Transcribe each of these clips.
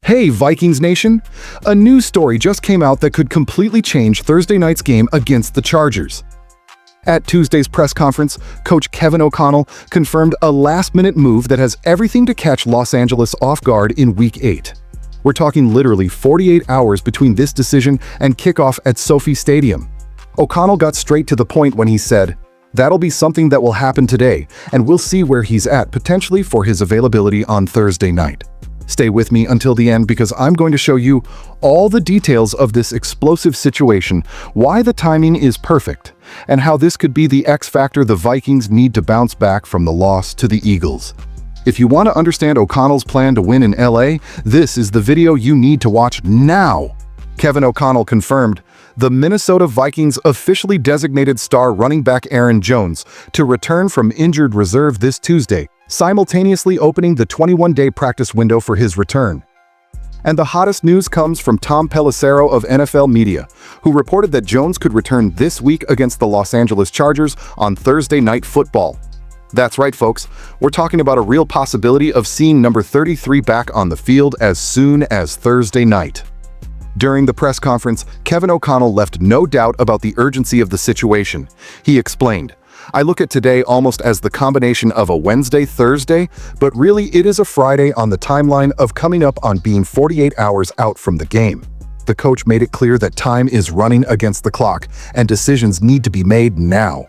Hey Vikings Nation! A news story just came out that could completely change Thursday night's game against the Chargers. At Tuesday's press conference, Coach Kevin O'Connell confirmed a last-minute move that has everything to catch Los Angeles off guard in Week 8. We're talking literally 48 hours between this decision and kickoff at SoFi Stadium. O'Connell got straight to the point when he said, "That'll be something that will happen today, and we'll see where he's at potentially for his availability on Thursday night." Stay with me until the end because I'm going to show you all the details of this explosive situation, why the timing is perfect, and how this could be the X factor the Vikings need to bounce back from the loss to the Eagles. If you want to understand O'Connell's plan to win in LA, this is the video you need to watch now. Kevin O'Connell confirmed the Minnesota Vikings officially designated star running back Aaron Jones to return from injured reserve this Tuesday, simultaneously opening the 21-day practice window for his return. And the hottest news comes from Tom Pelissero of NFL Media, who reported that Jones could return this week against the Los Angeles Chargers on Thursday Night Football. That's right, folks. We're talking about a real possibility of seeing number 33 back on the field as soon as Thursday night. During the press conference, Kevin O'Connell left no doubt about the urgency of the situation. He explained, "I look at today almost as the combination of a Wednesday-Thursday, but really it is a Friday on the timeline of coming up on being 48 hours out from the game." The coach made it clear that time is running against the clock and decisions need to be made now.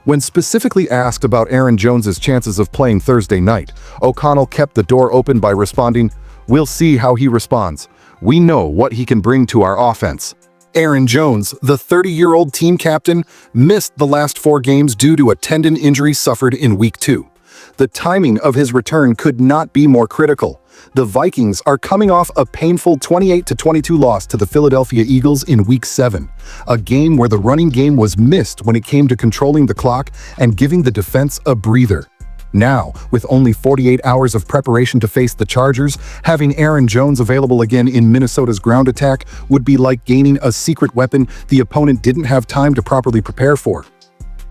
When specifically asked about Aaron Jones's chances of playing Thursday night, O'Connell kept the door open by responding, "We'll see how he responds. We know what he can bring to our offense." Aaron Jones, the 30-year-old team captain, missed the last 4 games due to a tendon injury suffered in Week 2. The timing of his return could not be more critical. The Vikings are coming off a painful 28-22 loss to the Philadelphia Eagles in Week 7, a game where the running game was missed when it came to controlling the clock and giving the defense a breather. Now, with only 48 hours of preparation to face the Chargers, having Aaron Jones available again in Minnesota's ground attack would be like gaining a secret weapon the opponent didn't have time to properly prepare for.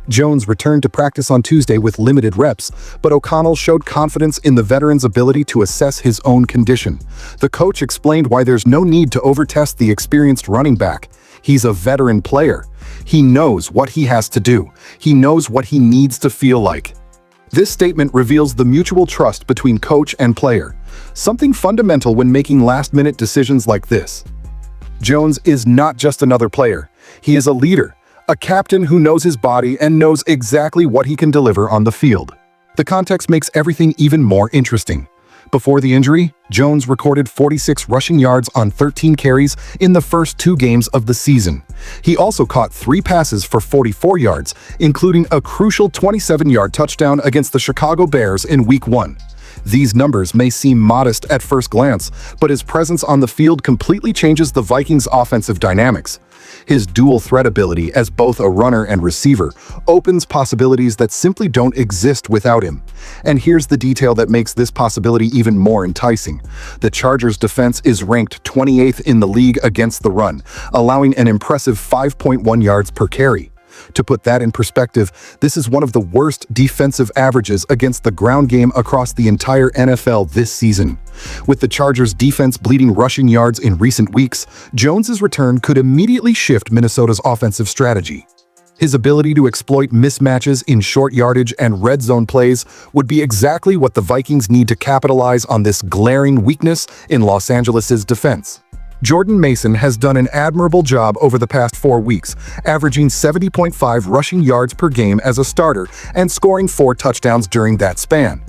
Jones returned to practice on Tuesday with limited reps, but O'Connell showed confidence in the veteran's ability to assess his own condition. The coach explained why there's no need to overtest the experienced running back. He's a veteran player. He knows what he has to do. He knows what he needs to feel like. This statement reveals the mutual trust between coach and player, something fundamental when making last-minute decisions like this. Jones is not just another player. He is a leader, a captain who knows his body and knows exactly what he can deliver on the field. The context makes everything even more interesting. Before the injury, Jones recorded 46 rushing yards on 13 carries in the first 2 games of the season. He also caught 3 passes for 44 yards, including a crucial 27-yard touchdown against the Chicago Bears in Week 1. These numbers may seem modest at first glance, but his presence on the field completely changes the Vikings' offensive dynamics. His dual threat ability as both a runner and receiver opens possibilities that simply don't exist without him. And here's the detail that makes this possibility even more enticing. The Chargers' defense is ranked 28th in the league against the run, allowing an impressive 5.1 yards per carry. To put that in perspective, this is one of the worst defensive averages against the ground game across the entire NFL this season. With the Chargers' defense bleeding rushing yards in recent weeks, Jones's return could immediately shift Minnesota's offensive strategy. His ability to exploit mismatches in short yardage and red zone plays would be exactly what the Vikings need to capitalize on this glaring weakness in Los Angeles' defense. Jordan Mason has done an admirable job over the past 4 weeks, averaging 70.5 rushing yards per game as a starter and scoring 4 touchdowns during that span.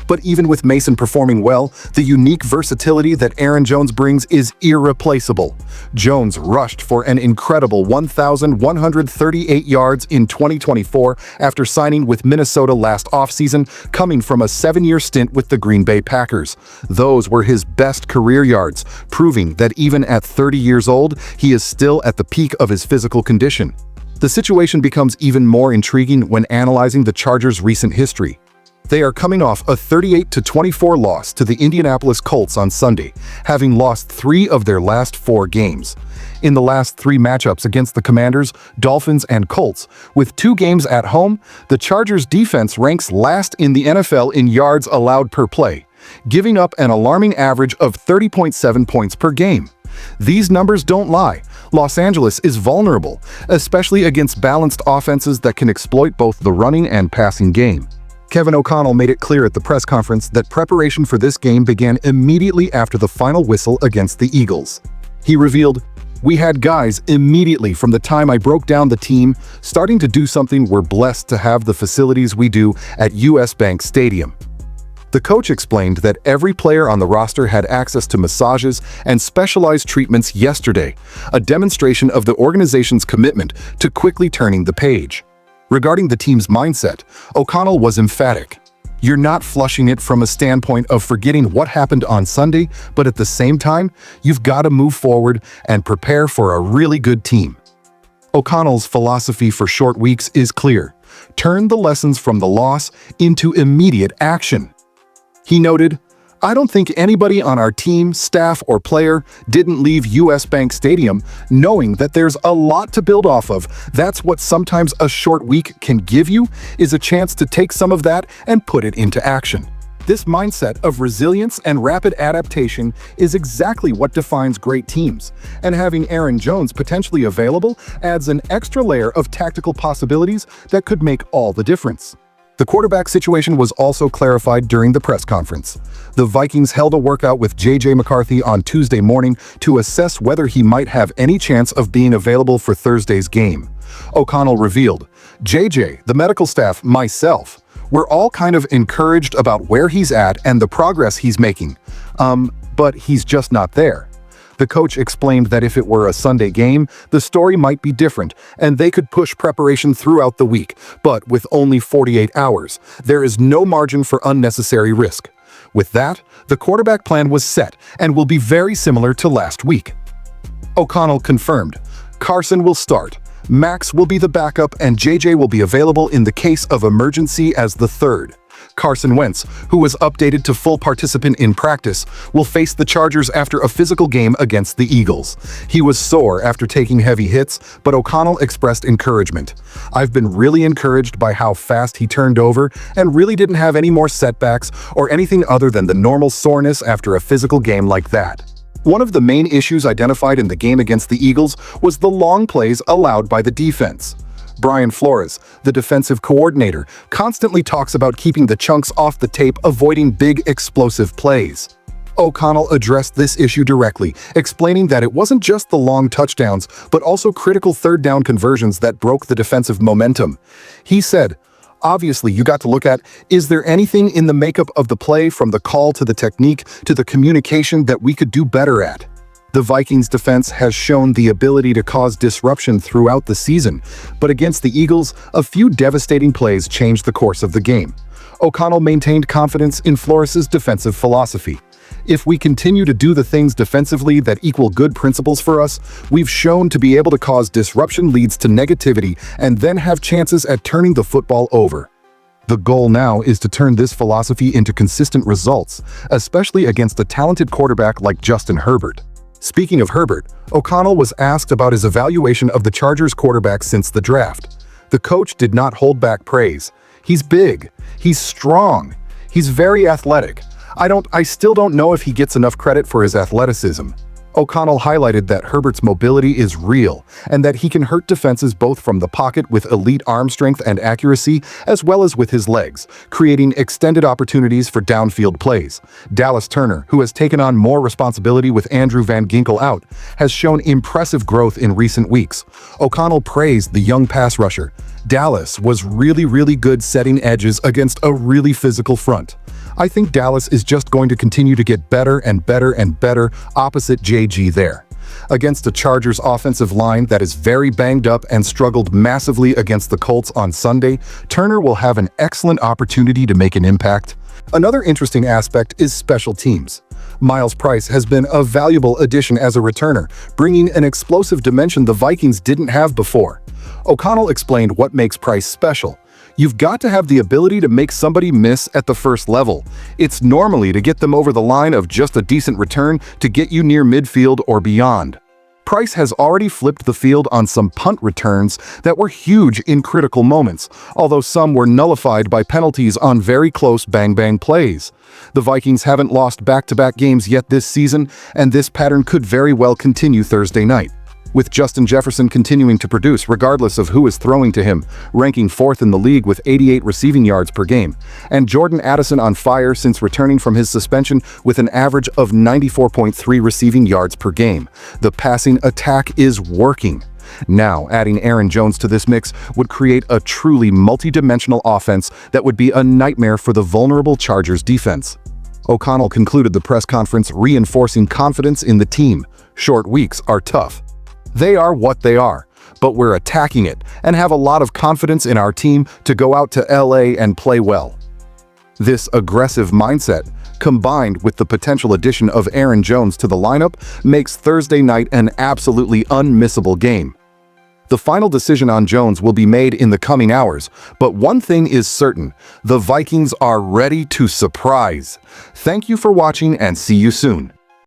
But even with Mason performing well, the unique versatility that Aaron Jones brings is irreplaceable. Jones rushed for an incredible 1,138 yards in 2024 after signing with Minnesota last offseason, coming from a 7-year stint with the Green Bay Packers. Those were his best career yards, proving that even at 30 years old, he is still at the peak of his physical condition. The situation becomes even more intriguing when analyzing the Chargers' recent history. They are coming off a 38-24 loss to the Indianapolis Colts on Sunday, having lost 3 of their last 4 games. In the last 3 matchups against the Commanders, Dolphins, and Colts, with 2 games at home, the Chargers' defense ranks last in the NFL in yards allowed per play, giving up an alarming average of 30.7 points per game. These numbers don't lie. Los Angeles is vulnerable, especially against balanced offenses that can exploit both the running and passing game. Kevin O'Connell made it clear at the press conference that preparation for this game began immediately after the final whistle against the Eagles. He revealed, "We had guys immediately from the time I broke down the team starting to do something. We're blessed to have the facilities we do at US Bank Stadium." The coach explained that every player on the roster had access to massages and specialized treatments yesterday, a demonstration of the organization's commitment to quickly turning the page. Regarding the team's mindset, O'Connell was emphatic. "You're not flushing it from a standpoint of forgetting what happened on Sunday, but at the same time, you've got to move forward and prepare for a really good team." O'Connell's philosophy for short weeks is clear: turn the lessons from the loss into immediate action. He noted, "I don't think anybody on our team, staff, or player didn't leave US Bank Stadium knowing that there's a lot to build off of. That's what sometimes a short week can give you, is a chance to take some of that and put it into action." This mindset of resilience and rapid adaptation is exactly what defines great teams, and having Aaron Jones potentially available adds an extra layer of tactical possibilities that could make all the difference. The quarterback situation was also clarified during the press conference. The Vikings held a workout with J.J. McCarthy on Tuesday morning to assess whether he might have any chance of being available for Thursday's game. O'Connell revealed, "J.J., the medical staff, myself, we're all kind of encouraged about where he's at and the progress he's making. But he's just not there." The coach explained that if it were a Sunday game, the story might be different, and they could push preparation throughout the week. But with only 48 hours, there is no margin for unnecessary risk. With that, the quarterback plan was set and will be very similar to last week. O'Connell confirmed, "Carson will start, Max will be the backup, and JJ will be available in the case of emergency as the third. Carson Wentz, who was updated to full participant in practice, will face the Chargers after a physical game against the Eagles. He was sore after taking heavy hits, but O'Connell expressed encouragement. I've been really encouraged by how fast he turned over and really didn't have any more setbacks or anything other than the normal soreness after a physical game like that." One of the main issues identified in the game against the Eagles was the long plays allowed by the defense. Brian Flores, the defensive coordinator, constantly talks about keeping the chunks off the tape, avoiding big explosive plays. O'Connell addressed this issue directly, explaining that it wasn't just the long touchdowns, but also critical third down conversions that broke the defensive momentum. He said, "Obviously, you got to look at, is there anything in the makeup of the play, from the call to the technique to the communication, that we could do better at?" The Vikings defense has shown the ability to cause disruption throughout the season, but against the Eagles, a few devastating plays changed the course of the game. O'Connell maintained confidence in Flores' defensive philosophy. "If we continue to do the things defensively that equal good principles for us, we've shown to be able to cause disruption leads to negativity and then have chances at turning the football over. The goal now is to turn this philosophy into consistent results, especially against a talented quarterback like Justin Herbert." Speaking of Herbert, O'Connell was asked about his evaluation of the Chargers quarterback since the draft. The coach did not hold back praise. "He's big. He's strong. He's very athletic. I still don't know if he gets enough credit for his athleticism." O'Connell highlighted that Herbert's mobility is real and that he can hurt defenses both from the pocket with elite arm strength and accuracy, as well as with his legs, creating extended opportunities for downfield plays. Dallas Turner, who has taken on more responsibility with Andrew Van Ginkel out, has shown impressive growth in recent weeks. O'Connell praised the young pass rusher. "Dallas was really good setting edges against a really physical front. I think Dallas is just going to continue to get better and better opposite JG there." Against a Chargers offensive line that is very banged up and struggled massively against the Colts on Sunday, Turner will have an excellent opportunity to make an impact. Another interesting aspect is special teams. Miles Price has been a valuable addition as a returner, bringing an explosive dimension the Vikings didn't have before. O'Connell explained what makes Price special. "You've got to have the ability to make somebody miss at the first level. It's normally to get them over the line of just a decent return to get you near midfield or beyond." Price has already flipped the field on some punt returns that were huge in critical moments, although some were nullified by penalties on very close bang-bang plays. The Vikings haven't lost back-to-back games yet this season, and this pattern could very well continue Thursday night, with Justin Jefferson continuing to produce regardless of who is throwing to him, ranking 4th in the league with 88 receiving yards per game, and Jordan Addison on fire since returning from his suspension with an average of 94.3 receiving yards per game. The passing attack is working. Now, adding Aaron Jones to this mix would create a truly multi-dimensional offense that would be a nightmare for the vulnerable Chargers defense. O'Connell concluded the press conference reinforcing confidence in the team. Short weeks are tough. They are what they are, but we're attacking it and have a lot of confidence in our team to go out to LA and play well. This aggressive mindset, combined with the potential addition of Aaron Jones to the lineup, makes Thursday night an absolutely unmissable game. The final decision on Jones will be made in the coming hours, but one thing is certain: the Vikings are ready to surprise. Thank you for watching and see you soon.